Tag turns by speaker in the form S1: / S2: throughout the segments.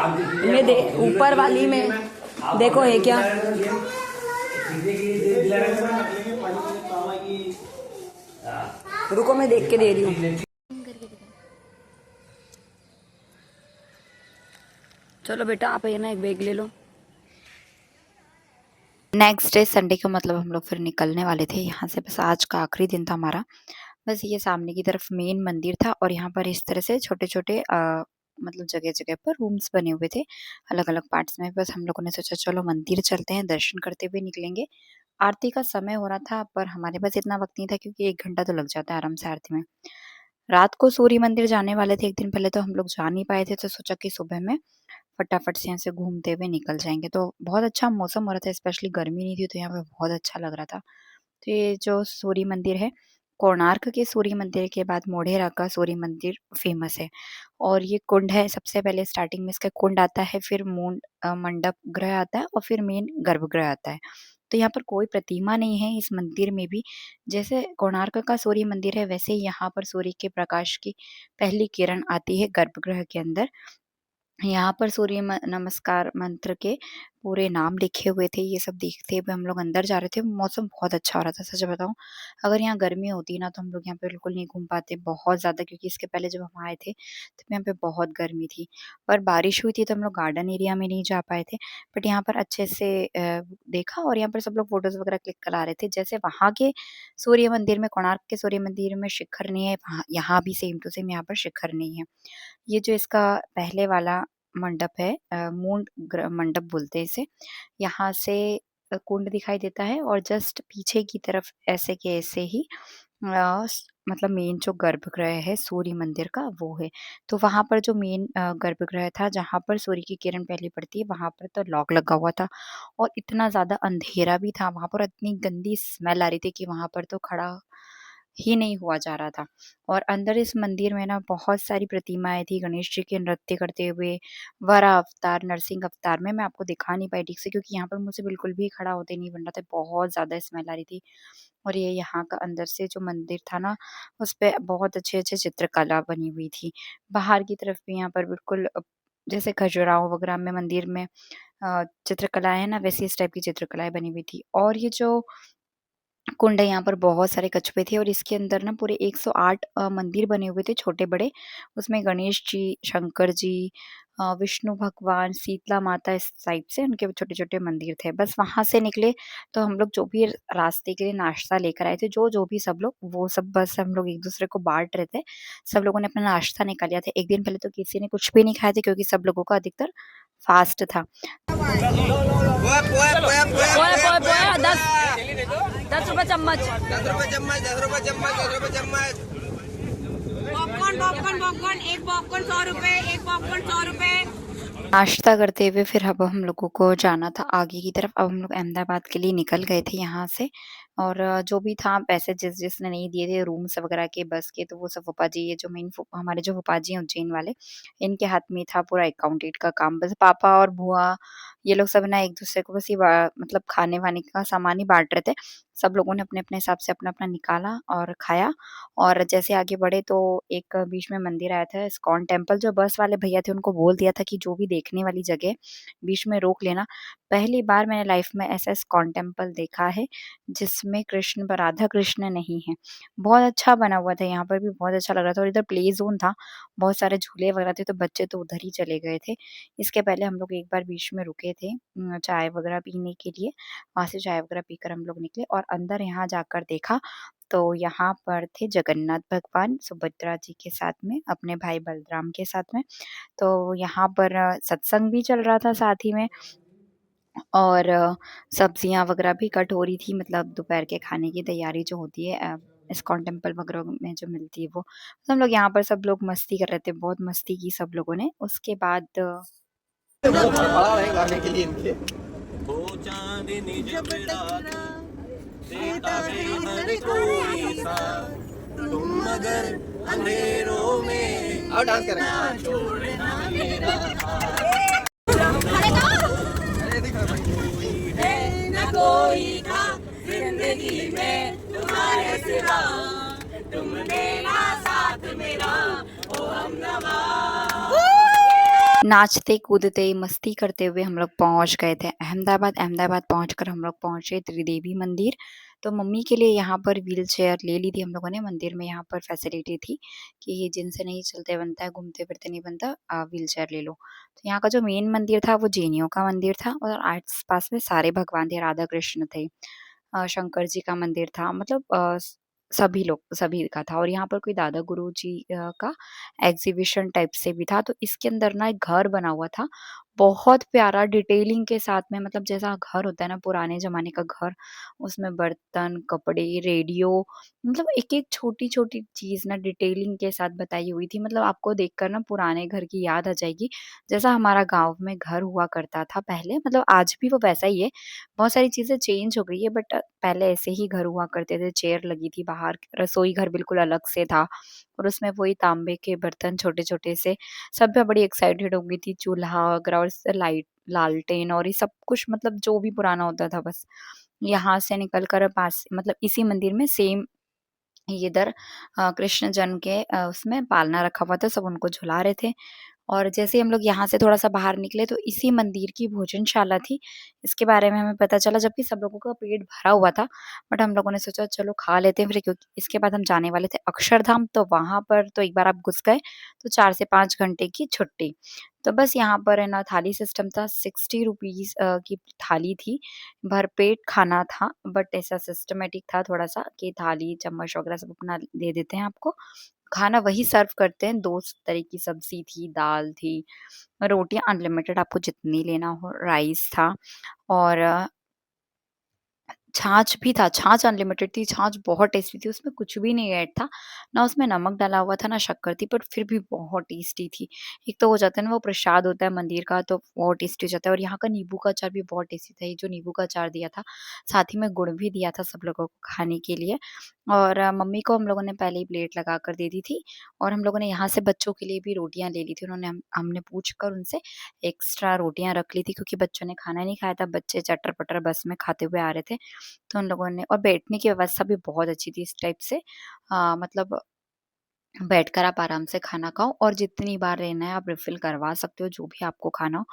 S1: में दे ऊपर वाली में देखो है क्या। रुको मैं देख के दे रही हूँ। चलो बेटा आप ये ना एक बैग ले लो।
S2: नेक्स्ट डे संडे का मतलब हम लोग फिर निकलने वाले थे यहाँ से। बस आज का आखिरी दिन था हमारा। बस ये सामने की तरफ मेन मंदिर था और यहाँ पर इस तरह से छोटे छोटे मतलब जगह जगह पर रूम्स बने हुए थे अलग अलग पार्ट्स में। बस हम लोगों ने सोचा चलो मंदिर चलते हैं, दर्शन करते हुए निकलेंगे। आरती का समय हो रहा था पर हमारे पास इतना वक्त नहीं था क्योंकि 1 घंटा तो लग जाता है आराम से आरती में। रात को सूर्य मंदिर जाने वाले थे, एक दिन पहले तो हम लोग जा नहीं पाए थे, तो सोचा कि सुबह में फटाफट से यहाँ से घूमते हुए निकल जाएंगे। तो बहुत अच्छा मौसम हो रहा था, स्पेशली गर्मी नहीं थी तो यहाँ पे बहुत अच्छा लग रहा था। तो ये जो सूर्य मंदिर है, कोणार्क के सूर्य मंदिर के बाद मोढेरा का सूर्य मंदिर फेमस है। और ये कुंड है, सबसे पहले स्टार्टिंग में इसका कुंड आता है, फिर मंडप गृह आता है और फिर मेन गर्भगृह आता है। तो यहाँ पर कोई प्रतिमा नहीं है इस मंदिर में भी। जैसे कोणार्क का सूर्य मंदिर है वैसे ही यहाँ पर सूर्य के प्रकाश की पहली किरण आती है गर्भगृह के अंदर। यहाँ पर सूर्य नमस्कार मंत्र के पूरे नाम लिखे हुए थे। ये सब देखते हुए हम लोग अंदर जा रहे थे। मौसम बहुत अच्छा हो रहा था, सच बताऊं अगर यहाँ गर्मी होती ना तो हम लोग यहाँ पे बिल्कुल नहीं घूम पाते बहुत ज़्यादा, क्योंकि इसके पहले जब हम आए थे तो यहाँ पे बहुत गर्मी थी। पर बारिश हुई थी तो हम लोग गार्डन एरिया में नहीं जा पाए थे। बट यहाँ पर अच्छे से देखा और यहाँ पर सब लोग फोटोज वगैरह क्लिक करा रहे थे। जैसे वहाँ के सूर्य मंदिर में, कोणार्क के सूर्य मंदिर में शिखर नहीं है, यहाँ भी सेम टू सेम यहाँ पर शिखर नहीं है। ये जो इसका पहले वाला मंडप है, मंडप बोलते हैं इसे। यहाँ से कुंड दिखाई देता है और जस्ट पीछे की तरफ ऐसे के ऐसे ही मतलब मेन जो गर्भगृह है सूर्य मंदिर का वो है। तो वहाँ पर जो मेन गर्भगृह था जहाँ पर सूर्य की किरण पहले पड़ती है, वहाँ पर तो लॉक लगा हुआ था और इतना ज़्यादा अंधेरा भी था वहाँ पर, इतनी गंदी स्मेल आ रही थी कि वहाँ पर तो खड़ा ही नहीं हुआ जा रहा था। और अंदर इस मंदिर में ना बहुत सारी प्रतिमाएँ थी गणेश जी के नृत्य करते हुए, वराह अवतार, नरसिंह अवतार में। मैं आपको दिखा नहीं पाई ठीक से क्योंकि यहाँ पर मुझसे बिल्कुल भी खड़ा होते नहीं बन रहा था, बहुत ज़्यादा स्मेल आ रही थी। और ये यहाँ का अंदर से जो मंदिर था ना, उसपे बहुत अच्छे-अच्छे चित्रकला बनी हुई थी। बाहर की तरफ भी यहाँ पर बिल्कुल जैसे खजुराहो वगैरह में मंदिर में चित्रकलाएँ हैं ना, वैसी इस टाइप की चित्रकलाएँ बनी हुई थी। और ये जो कुंड है यहाँ पर बहुत सारे कछुए थे और इसके अंदर ना पूरे 108 मंदिर बने हुए थे छोटे-बड़े। उसमें गणेश जी, शंकर जी, विष्णु भगवान, शीतला माता इस टाइप से उनके छोटे-छोटे मंदिर थे। बस वहाँ से निकले तो हम लोग जो भी रास्ते के लिए नाश्ता लेकर आए थे, जो भी सब लोग, वो सब बस हम लोग एक-दूसरे को बाँट रहे थे। सब लोगों ने अपना नाश्ता निकाल लिया था। एक दिन पहले तो किसी ने कुछ भी नहीं खाया था क्योंकि सब लोगों का अधिकतर फास्ट था।
S1: पोया पोया पोया 10 रुपए चम्मच।
S3: 10 रुपए चम्मच, 10 रुपए चम्मच, 10 रुपए चम्मच। पॉपकॉर्न पॉपकॉर्न पॉपकॉर्न, एक पॉपकॉर्न 100 रुपए, एक पॉपकॉर्न 100 रुपए।
S2: नाश्ता करते हुए फिर अब हम लोगों को जाना था आगे की तरफ। अब हम लोग अहमदाबाद के लिए निकल गए थे यहाँ से। और जो भी था पैसे जिसने नहीं दिए थे रूम्स वगैरह के, बस के, तो वो सब फूफा जी, ये जो मेन हमारे जो फूफा जी हैं उज्जैन वाले, इनके हाथ में था पूरा अकाउंटेंट का काम। बस पापा और बुआ ये लोग सब ना एक दूसरे को बस ये मतलब खाने वाने का सामान ही बांट रहे थे। सब लोगों ने अपने अपने हिसाब से अपना अपना निकाला और खाया। और जैसे आगे बढ़े तो एक बीच में मंदिर आया था इस्कॉन टेम्पल। जो बस वाले भैया थे उनको बोल दिया था कि जो भी देखने वाली जगह बीच में रोक लेना। पहली बार मैंने लाइफ में ऐसा इस्कॉन टेम्पल देखा है जिसमें राधा कृष्ण नहीं है। बहुत अच्छा बना हुआ था, यहाँ पर भी बहुत अच्छा लग रहा था और इधर प्ले ज़ोन था, बहुत सारे झूले वगैरह थे तो बच्चे तो उधर ही चले गए थे। इसके पहले हम लोग एक बार बीच में रुके थे चाय वगैरह पीने के लिए। वहाँ से चाय वगैरह पीकर हम लोग निकले और अंदर यहाँ जाकर देखा तो यहाँ पर थे जगन्नाथ भगवान सुभद्रा जी के साथ में, अपने भाई बलराम के साथ में। तो यहाँ पर सत्संग भी चल रहा था साथ ही में और सब्जियाँ वगैरह भी कट हो रही थी, मतलब दोपहर के खाने की तैयारी जो होती है इस्कॉन टेम्पल वगैरह में जो मिलती है वो। तो हम लोग यहाँ पर सब लोग मस्ती कर रहे थे, बहुत मस्ती की सब लोगों ने। उसके बाद
S3: बड़ा है गाने के लिए इनके। देता है हर कोई साथ, तुम मगर अंधेरों में और डांस करें छोड़ना मेरा न कोई था जिंदगी में तुम्हारे सिवा, तुम देना साथ मेरा ओ हमनवा।
S2: नाचते कूदते मस्ती करते हुए हम लोग पहुंच गए थे अहमदाबाद। अहमदाबाद पहुंचकर हम लोग पहुंचे त्रिदेवी मंदिर। तो मम्मी के लिए यहाँ पर व्हील चेयर ले ली थी हम लोगों ने। मंदिर में यहाँ पर फैसिलिटी थी कि जिनसे नहीं चलते बनता है, घूमते फिरते नहीं बनता, व्हील चेयर ले लो। तो यहाँ का जो मेन मंदिर था वो जैनियों का मंदिर था और आस पास में सारे भगवान थे, राधा कृष्ण थे, शंकर जी का मंदिर था, मतलब सभी लोग सभी का था। और यहाँ पर कोई दादा गुरु जी का एग्जीबिशन टाइप से भी था। तो इसके अंदर ना एक घर बना हुआ था, बहुत प्यारा डिटेलिंग के साथ में, मतलब जैसा घर होता है ना पुराने ज़माने का घर, उसमें बर्तन, कपड़े, रेडियो, मतलब एक-एक छोटी-छोटी चीज़ ना डिटेलिंग के साथ बताई हुई थी। मतलब आपको देखकर ना पुराने घर की याद आ जाएगी, जैसा हमारा गाँव में घर हुआ करता था पहले, मतलब आज भी वो वैसा ही है। बहुत सारी चीज़ें चेंज हो गई है बट पहले ऐसे ही घर हुआ करते थे, चेयर लगी थी बाहर, रसोई घर बिल्कुल अलग से था और उसमें वही तांबे के बर्तन छोटे-छोटे से। सब में बड़ी एक्साइटेड हो गई थी, चूल्हा वगैरह और लाइट, लालटेन और ये सब कुछ, मतलब जो भी पुराना होता था बस। यहाँ से निकल कर पास मतलब इसी मंदिर में सेम इधर कृष्ण जन्म के उसमें पालना रखा हुआ था, सब उनको झुला रहे थे। और जैसे ही हम लोग यहाँ से थोड़ा-सा बाहर निकले तो इसी मंदिर की भोजनशाला थी। इसके बारे में हमें पता चला जबकि सब लोगों का पेट भरा हुआ था, बट हम लोगों ने सोचा चलो खा लेते हैं फिर, क्योंकि इसके बाद हम जाने वाले थे अक्षरधाम। तो वहाँ पर तो एक बार आप घुस गए तो 4 से 5 घंटे की छुट्टी। तो बस यहाँ पर है ना थाली सिस्टम था, 60 रुपीज़ की थाली थी, भरपेट खाना था, बट ऐसा सिस्टमैटिक था थोड़ा-सा कि थाली, चम्मच वगैरह सब अपना दे देते हैं आपको। खाना वही सर्व करते हैं, 2 तरह की सब्ज़ी थी, दाल थी, रोटियाँ अनलिमिटेड आपको जितनी लेना हो, राइस था और छाछ भी था, छाछ अनलिमिटेड थी, छाछ बहुत टेस्टी थी, उसमें कुछ भी नहीं ऐड था, ना उसमें नमक डाला हुआ था, ना शक्कर थी, बट फिर भी बहुत टेस्टी थी। एक तो हो जाता है ना वो प्रसाद होता है मंदिर का, तो बहुत टेस्टी हो जाता है। और यहाँ का नींबू का अचार भी बहुत टेस्टी था, ये जो नींबू का अचार दिया था, साथ ही में गुड़ भी दिया था सब लोगों को खाने के लिए। और मम्मी को हम लोगों ने पहले ही प्लेट लगा कर दे दी थी और हम लोगों ने यहाँ से बच्चों के लिए भी रोटियाँ ले ली थी। उन्होंने हमने पूछ कर उनसे एक्स्ट्रा रोटियाँ रख ली थी, क्योंकि बच्चों ने खाना नहीं खाया था, बच्चे चटर-पटर बस में खाते हुए आ रहे थे। तो उन लोगों ने, और बैठने की व्यवस्था भी बहुत अच्छी थी इस टाइप से, मतलब बैठकर आप आराम से खाना खाओ और जितनी बार रहना है आप रिफ़िल करवा सकते हो, जो भी आपको खाना हो।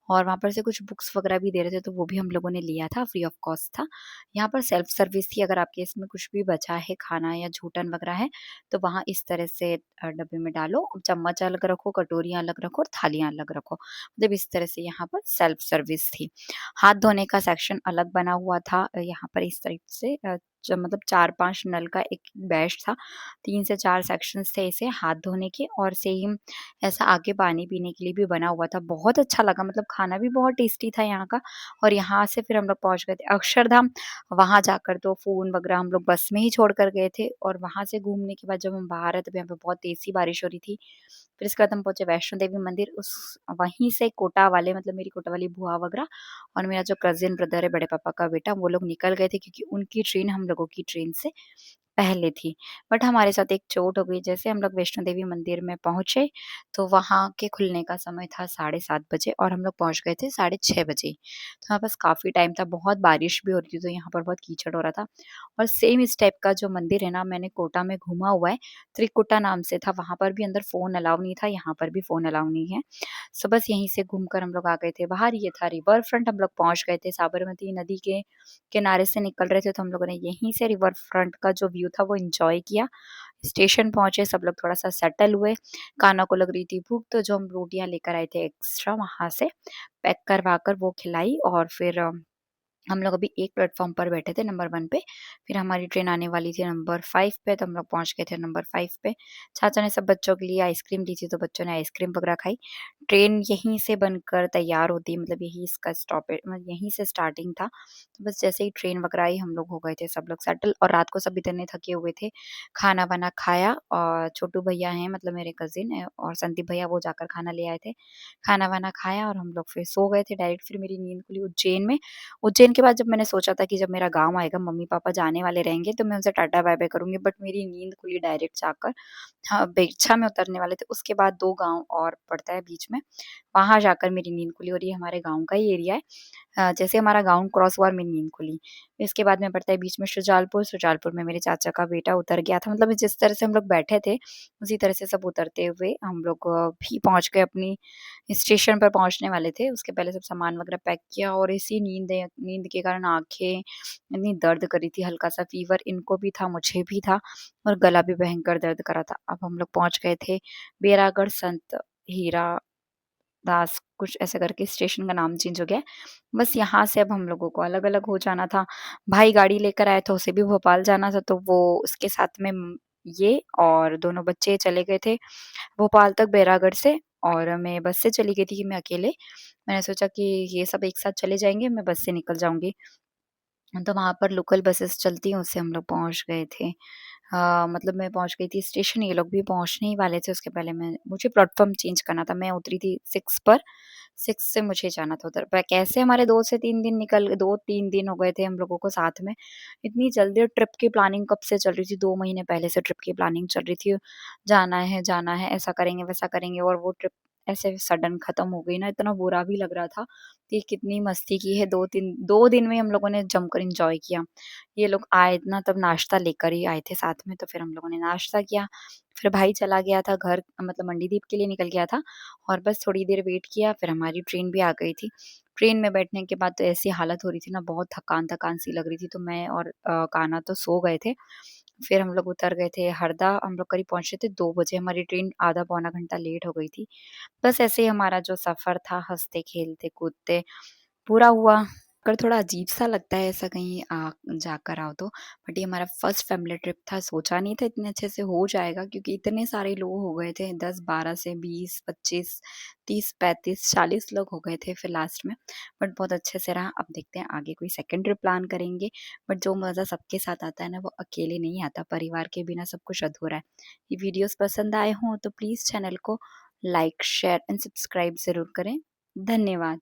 S2: और वहाँ पर से कुछ बुक्स वग़ैरह भी दे रहे थे, तो वो भी हम लोगों ने लिया था, फ्री ऑफ कॉस्ट था। यहाँ पर सेल्फ सर्विस थी, अगर आपके इसमें कुछ भी बचा है खाना या झूठन वग़ैरह है, तो वहाँ इस तरह से डब्बे में डालो, चम्मच अलग रखो, कटोरियाँ अलग रखो और थालियाँ अलग रखो। मतलब इस तरह से यहाँ पर सेल्फ सर्विस थी। हाथ धोने का सेक्शन अलग बना हुआ था, यहाँ पर इस टाइप से ज मतलब 4-5 नल का एक बैच था। 3 से 4 सेक्शंस थे इसे हाथ धोने के और सेम ऐसा आगे पानी पीने के लिए भी बना हुआ था। बहुत अच्छा लगा, मतलब खाना भी बहुत टेस्टी था यहाँ का। और यहाँ से फिर हम लोग पहुँच गए थे अक्षरधाम। वहाँ जाकर तो फ़ोन वगैरह हम लोग बस में ही छोड़ कर गए थे और वहाँ से घूमने के बाद जब हम बाहर आए तब यहाँ पे बहुत तेज़ सी बारिश हो रही थी। फिर इसके बाद हम पहुँचे वैष्णो देवी मंदिर। उस वहीं से कोटा वाले, मतलब मेरी कोटा वाली बुआ वगैरह और मेरा जो कज़िन ब्रदर है बड़े पापा का बेटा, वो लोग निकल गए थे, क्योंकि उनकी ट्रेन हम लोगों की ट्रेन से पहले थी। बट हमारे साथ एक चोट हो गई। जैसे हम लोग वैष्णो देवी मंदिर में पहुँचे, तो वहाँ के खुलने का समय था 7:30 बजे और हम लोग पहुँच गए थे 6:30 बजे। तो हमारे पास काफ़ी टाइम था, बहुत बारिश भी हो रही थी, तो यहाँ पर बहुत कीचड़ हो रहा था। और सेम इस टाइप का जो मंदिर है ना, मैंने कोटा में घूमा हुआ है, त्रिकुटा नाम से था, वहाँ पर भी अंदर फ़ोन अलाउ नहीं था, यहाँ पर भी फ़ोन अलाउ नहीं है। सो बस यहीं से घूमकर हम लोग आ गए थे बाहर। ये था रिवर फ्रंट, हम लोग पहुँच गए थे, साबरमती नदी के किनारे से निकल रहे थे, तो हम लोगों ने यहीं से रिवर फ्रंट का जो व्यू था वो एन्जॉय किया। स्टेशन पहुँचे, सब लोग थोड़ा-सा सेटल हुए। कान्हा को लग रही थी भूख, तो जो हम रोटियाँ लेकर आए थे एक्स्ट्रा, वहाँ से पैक करवा कर वो खिलाई। और फिर हम लोग अभी एक प्लेटफ़ॉर्म पर बैठे थे, नंबर 1 पे, फिर हमारी ट्रेन आने वाली थी नंबर 5 पे, तो हम लोग पहुँच गए थे नंबर 5 पे। चाचा ने सब बच्चों के लिए आइसक्रीम ली थी, तो बच्चों ने आइसक्रीम वगैरह खाई। ट्रेन यहीं से बनकर तैयार होती है, मतलब यही इसका स्टॉपेज, मतलब यहीं से स्टार्टिंग था। तो बस जैसे ही ट्रेन वगैरह आई, हम लोग हो गए थे सब लोग सेटल। और रात को सब इतने थके हुए थे, खाना-वाना खाया और छोटू भैया हैं, मतलब मेरे कज़िन और संदीप भैया, वो जाकर खाना ले आए थे। खाना-वाना खाया और हम लोग फिर सो गए थे डायरेक्ट। फिर मेरी नींद खुली उज्जैन में। उज्जैन के बाद जब मैंने सोचा था कि जब मेरा गाँव आएगा, मम्मी-पापा जाने वाले रहेंगे, तो मैं उनसे टाटा बाय-बाय करूँगी, बट मेरी नींद खुली डायरेक्ट जाकर। हाँ, बेरछा में उतरने वाले थे, उसके बाद 2 गाँव और पड़ता है बीच में, वहाँ जाकर मेरी नींद खुली और ये हमारे गाँव का ही एरिया है। जैसे हमारा गाँव क्रॉस हुआ और मेरी नींद खुली। इसके बाद में पड़ता है बीच में शुजालपुर, शुजालपुर में मेरे चाचा का बेटा उतर गया था। मतलब जिस तरह से हम लोग बैठे थे, उसी तरह से सब उतरते हुए हम लोग भी पहुँच गए अपनी स्टेशन पर पहुँचने वाले थे। उसके पहले सब सामान वगैरह पैक किया और इसी नींद के कारण आँखें इतनी दर्द कर रही थी, हल्का-सा फ़ीवर इनको भी था, मुझे भी था और गला भी भयंकर दर्द कर रहा था। अब हम लोग पहुँच गए थे बेरागढ़ संत हीरा दास कुछ ऐसे करके स्टेशन का नाम चेंज हो गया है। बस यहाँ से अब हम लोगों को अलग-अलग हो जाना था। भाई गाड़ी लेकर आया था, उसे भी भोपाल जाना था तो वो उसके साथ में ये और दोनों बच्चे चले गए थे भोपाल तक बैरागढ़ से और मैं बस से चली गई थी कि मैं अकेले। मैंने सोचा कि ये सब एक साथ चले जाएँगे, मैं बस से निकल जाऊँगी। तो वहाँ पर लोकल बसेस चलती हैं, उससे हम लोग पहुँच गए थे। मतलब मैं पहुँच गई थी स्टेशन, ये लोग भी पहुँचने ही वाले थे, उसके पहले मुझे प्लेटफ़ॉर्म चेंज करना था। मैं उतरी थी 6 पर, 6 से मुझे जाना था उधर। पर कैसे हमारे 2 से 3 दिन 2-3 दिन हो गए थे हम लोगों को साथ में। इतनी जल्दी ट्रिप की प्लानिंग कब से चल रही थी, 2 महीने पहले से ट्रिप की प्लानिंग चल रही थी। जाना है, ऐसा करेंगे, वैसा करेंगे और वो ट्रिप ऐसे सडन खत्म हो गई ना, इतना बुरा भी लग रहा था कि कितनी मस्ती की है 2 दिन में हम लोगों ने जमकर एन्जॉय किया। ये लोग आए ना तब नाश्ता लेकर ही आए थे साथ में, तो फिर हम लोगों ने नाश्ता किया। फिर भाई चला गया था घर मतलब मंडीदीप के लिए निकल गया था और बस थोड़ी देर वेट किया, फिर हमारी ट्रेन भी आ गई थी। ट्रेन में बैठने के बाद तो ऐसी हालत हो रही थी ना, बहुत थकान-थकान सी लग रही थी, तो मैं और कान्हा तो सो गए थे। फिर हम लोग उतर गए थे हरदा, हम लोग करीब पहुँचे थे 2 बजे, हमारी ट्रेन आधा पौना घंटा लेट हो गई थी। बस ऐसे ही हमारा जो सफ़र था हँसते-खेलते कूदते पूरा हुआ। पर थोड़ा अजीब-सा लगता है ऐसा कहीं जाकर आओ तो। बट ये हमारा फर्स्ट फैमिली ट्रिप था, सोचा नहीं था इतने अच्छे से हो जाएगा क्योंकि इतने सारे लोग हो गए थे 10-12 से 20, 25, 30, 35, 40 लोग हो गए थे फिर लास्ट में। बट बहुत अच्छे से रहा। अब देखते हैं आगे कोई सेकंड ट्रिप प्लान करेंगे। बट जो मज़ा सबके साथ आता है ना वो अकेले नहीं आता, परिवार के बिना सब कुछ अधूरा है। ये वीडियोज़ पसंद आए हों तो प्लीज़ चैनल को लाइक, शेयर एंड सब्सक्राइब ज़रूर करें। धन्यवाद।